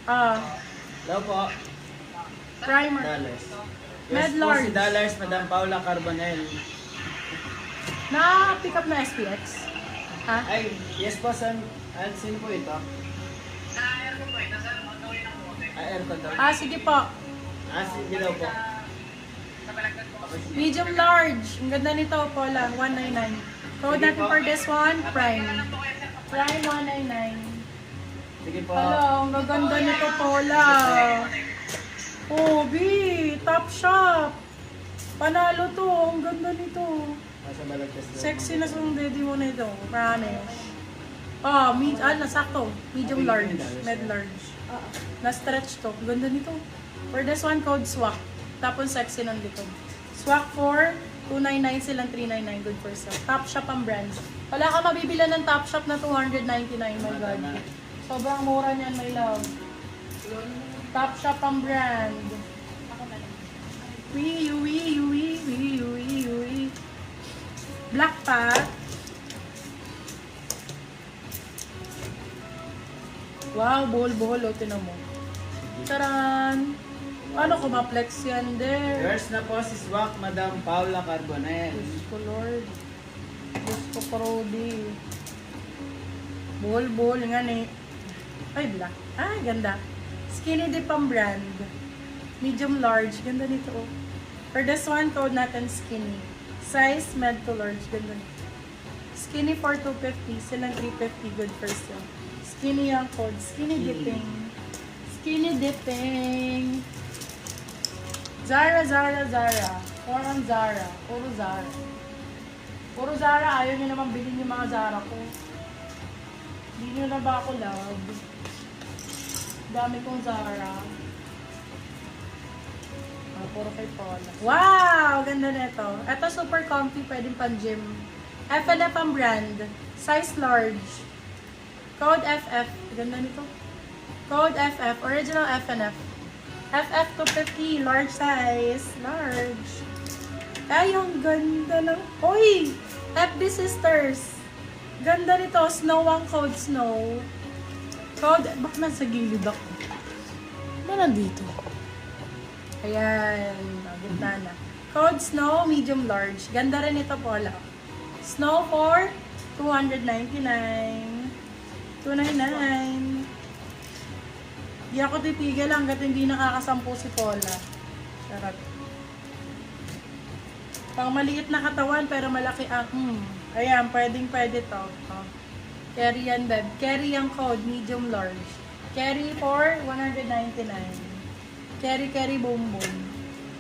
Ah, Hello po. primer. Dollars. Med Yes po Lord. si Dollars, Madam Paula Carbonell. Na-pick up na SPX? Ha? Ay, yes po, sino po ito? Aircon daw. Ah, sige po. Sige daw po. Medium large. Ang ganda nito, Paula. 199. Code Sige natin po. for this one, Prime. Prime 199. Sige po. Hello, ang gaganda nito, Paula. Oh, B. Top shop. Panalo to. Ang ganda nito. Nasa balagtas daw. Sexy na sa daddy mo na ito. Promise. Oh, nasakto. Medium large. Med large. Na-stretch to. Ganda nito. For this one, code SWAC. Tapos sexy ng likod. SWAC for 299 silang 399. Good for sale. Top shop ang brand. Wala ka mabibila ng top shop na 299. My God. Sobrang mura niyan, my love. Top shop ang brand. Wee. Black pack. Wow, buhol-buhol. O, tinan mo. Taran! Ano ko ma-flex yan, there? Yours na po si Swak, Madam Paula Carbonell. Diyos ko, Lord. Diyos ko, Parody. Buhol-buhol nga ni. Ay, black. Ay, ganda. Skinny dip ang brand. Medium large. Ganda nito, oh. For this one, code natin skinny. Size, med to large. Ganda nito. Skinny for 250. Silang 350. Good for sale. Skinny ang code. Skinny dipping. Skinny dipping. Zara. Parang Zara. Puro Zara. Puro Zara. Ayaw nyo naman bilhin yung mga Zara ko. Hindi nyo na ba ako love? Dami kong Zara. Puro kay Paula. Wow! Ganda nito. Ito super comfy. Pwedeng pang gym. F&F ang brand. Size large. Code FF. Ganda nito. Code FF. Original F&F. FF 250. Large size. Large. Ay, ang ganda ng... Uy! FB Sisters. Ganda nito. Snow ang code Snow. Code... Bak nasa gilid ako. Ba nandito? Ayan. Ganda na. Code Snow. Medium large. Ganda rin ito, Paula. Snow for 299. 299. Di ako titigil hanggat hindi nakakasampu si Paula. Charot. Pang maliit na katawan pero malaki ang... Ayan, pwede to. Oh. Carry yan, beb. Carry ang code, medium large. Carry for 199. Carry, boom, boom.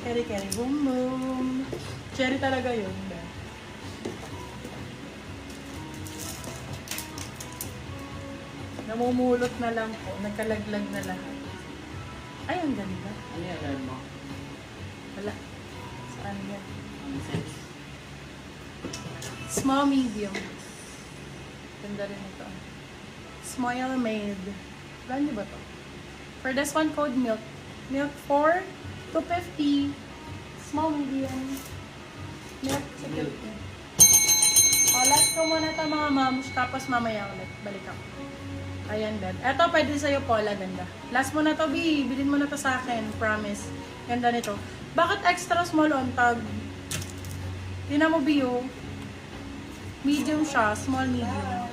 Carry, boom, boom. Cherry talaga yun, beb. Namumulot na lang po. Nagkalaglag na lahat. Ay, ang ganda. Ano yung alarm mo? Wala. Saan yan? Small, medium. Ganda rin ito. Smile made. Brand ba to? For this one, code milk. Milk for 250. Small, medium. Milk 250. O, last ko muna ito mga mamus. Tapos mamaya ulit. Balik ako. Ayan, beb. Eto, pwede sa'yo, Paula. Ganda. Last mo na to, B. Bilhin mo na to sa akin. Promise. Ganda nito. Bakit extra small on tag? Tingnan mo, B, oh. Medium siya. Small, medium.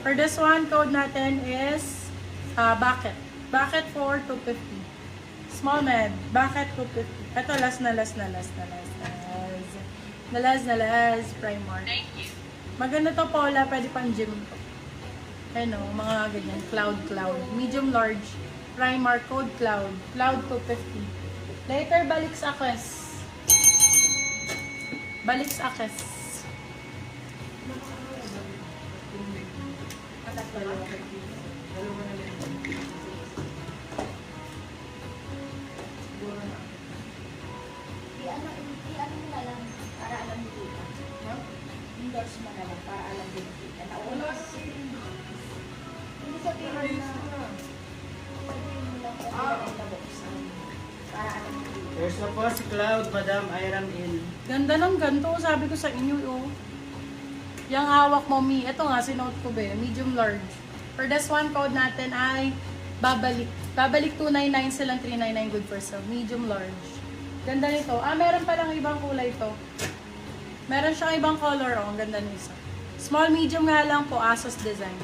For this one, code natin is bucket. Bucket for 250. Small med. Bucket 250. Eto, last na. Primark. Thank you. Maganda to, Paula. Pwede pang gym to. Ano, mga ganyan. Cloud. Medium large. Primark code Cloud. Cloud 250. Later, balik sa Akes. I-ano mo na lang para alam ni Tita. Endorse mo na lang para alam din ni Tita. Nauna. Hindi sabihin na. Sabihin mo lang kung ano yung nabuksan. Para alam ni Tita. Yours na po si Cloud, Madam Iram Il. Ganda ng ganito. Sabi ko sa inyo, oh. Yung hawak mo, Ito nga, sinuot ko ba. Medium large. For this one, code natin ay babalik. Babalik 299 silang 399 good for sale. Medium large. Ganda nito. Meron palang ibang kulay to. Meron siyang ibang color. Ang ganda nito. Small, medium nga lang po. Asos design.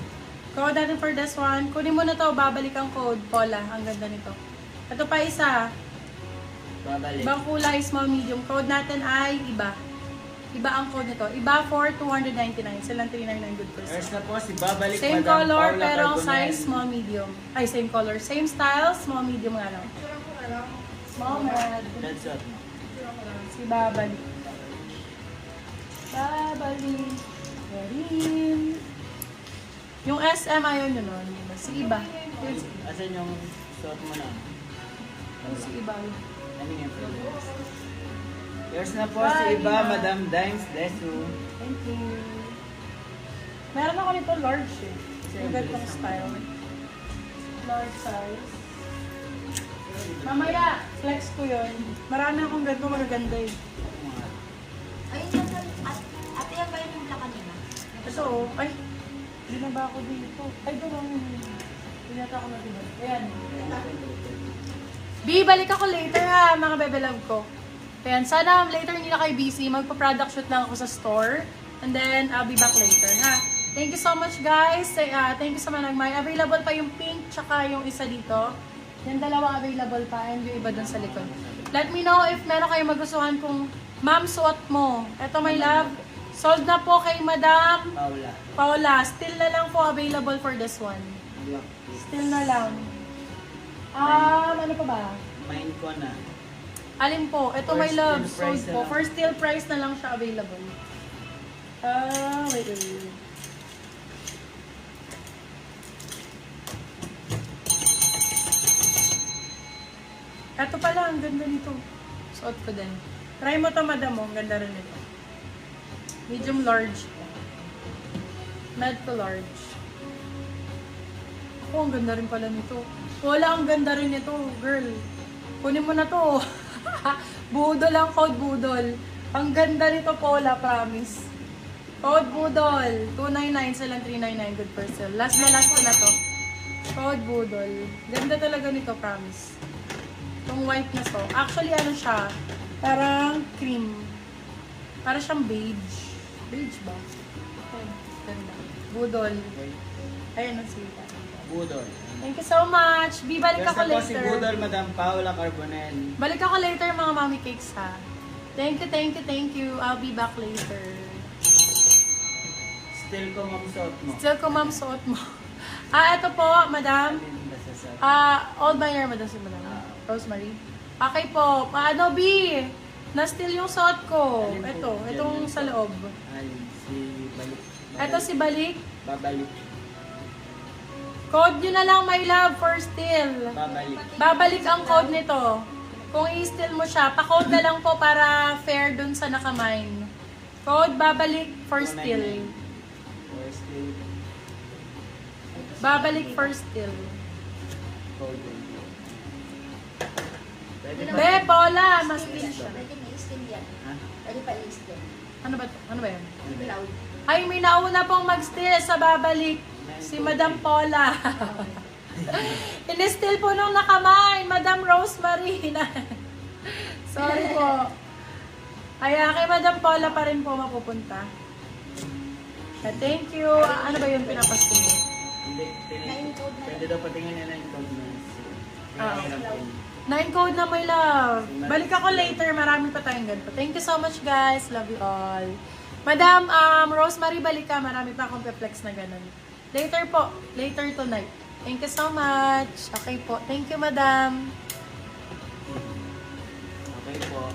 Code natin for this one. Kunin mo na to. Babalik ang code. Paula. Ang ganda nito. Ito pa isa. Babalik. Ibang kulay. Small, medium. Code natin ay iba. Iba ang code nito. Iba for 299. Silang 399 good for First sale. na po si Babalik Same Madam color Paula pero ang Carbonell. size small, medium. Ay, same color. Same style, small, medium nga lang. Small, red. Red suot mo. Si Babalik. Babalik. Garin. Yung SM ayaw nyo nun. Si Iba. Yun si Iba. Asan yung suot mo na? Yun si Iba. Ano yung Philippines? Yours na po Bye, si Iba, Iba. Madam Dimes Desu. Thank you. Meron ako nito large eh. Yung gantong style. Large size. Mamaya, flex ko yun. Marami akong ganito magaganda eh. Ayun yung ate yan ba yung hula kanina? Ito oh. Ay, hindi na ba ako dito? Ay, ito lang. Hindi nata ako natin. Ayan. B, balik ako later ha, mga bebe-love ko. Ayan, sana later hindi na kayo busy. Magpa-product shoot lang ako sa store. And then, I'll be back later ha. Thank you so much guys. Thank you sa mga nagmay. Available pa yung pink tsaka yung isa dito. Yung dalawa available pa and yung iba dun sa likod. Let me know if meron kayo magustuhan kung ma'am suot mo. Eto my love. Sold na po kay Madam Paula. Paula. Still na lang po available for this one. Black. Still na lang. Ano pa ba? Mine ko na. Alin po? Ito For my love. still Sold price na po. lang. For still price na lang siya available. Wait. Ito pala, ang ganda nito. Suot ko din. Try mo to, madam mo. Ang ganda rin nito. Medium large. Med to large. Oh, ang ganda rin pala nito. Wala, ang ganda rin nito, girl. Kunin mo na to. Budol ang code budol. Ang ganda nito, Paula, promise. Code budol. 299 silang 399 good for sale. Last na to. Code budol. Ganda talaga nito, promise. Itong white na to. Actually, ano siya? Parang cream. Parang siyang beige. Beige ba? Okay, ganda. Budol. Ayan ang sita. Budol. Thank you so much. Balik Yours ako na po si later. Budol, Madam Paula Carbonell. Balik ako later mga mommy cakes ha. Thank you. I'll be back later. Still ko ma'am suot mo. Still ko ma'am suot mo. Ito po, madam. Alin ba sa suot? Old buyer, madam si madam. Rosemary. Okay po. Ano, B? Na-steal yung suot ko. Alin po? Ito. Yan Itong yung sa suot. loob. Alin, si Balik. Ito si Balik. Babalik. Code nyo na lang, my love, for steal. Babalik. Babalik ang code nito. Kung i-steal mo siya, pa-code na lang po para fair dun sa nakamine. Code babalik for steal. Or still. Babalik for steal. Code. Pwede Be, Paula, mas steal siya. Pwede may steam yan. Ha? Pwede pa i-steam. Ano ba? Ano ba yan? Ano ba? Cloud. Ay, may nauna pong mag-steal sa babalik. Si Madam Paula. In-steal po nung nakamine, Madam Rosemary. Sorry po. Kaya kay Madam Paula pa rin po mapupunta. Thank you. Ano ba yun pinapasto mo? Hindi. Na-encode na. Pwede daw patingin na ng code na. Ah. 9 code na, my love. Balik ako later. Marami pa tayong ganito. Thank you so much, guys. Love you all. Madam, Rosemary, balik ka. Marami pa akong flex na ganun. Later po. Later tonight. Thank you so much. Okay po. Thank you, madam. Okay po.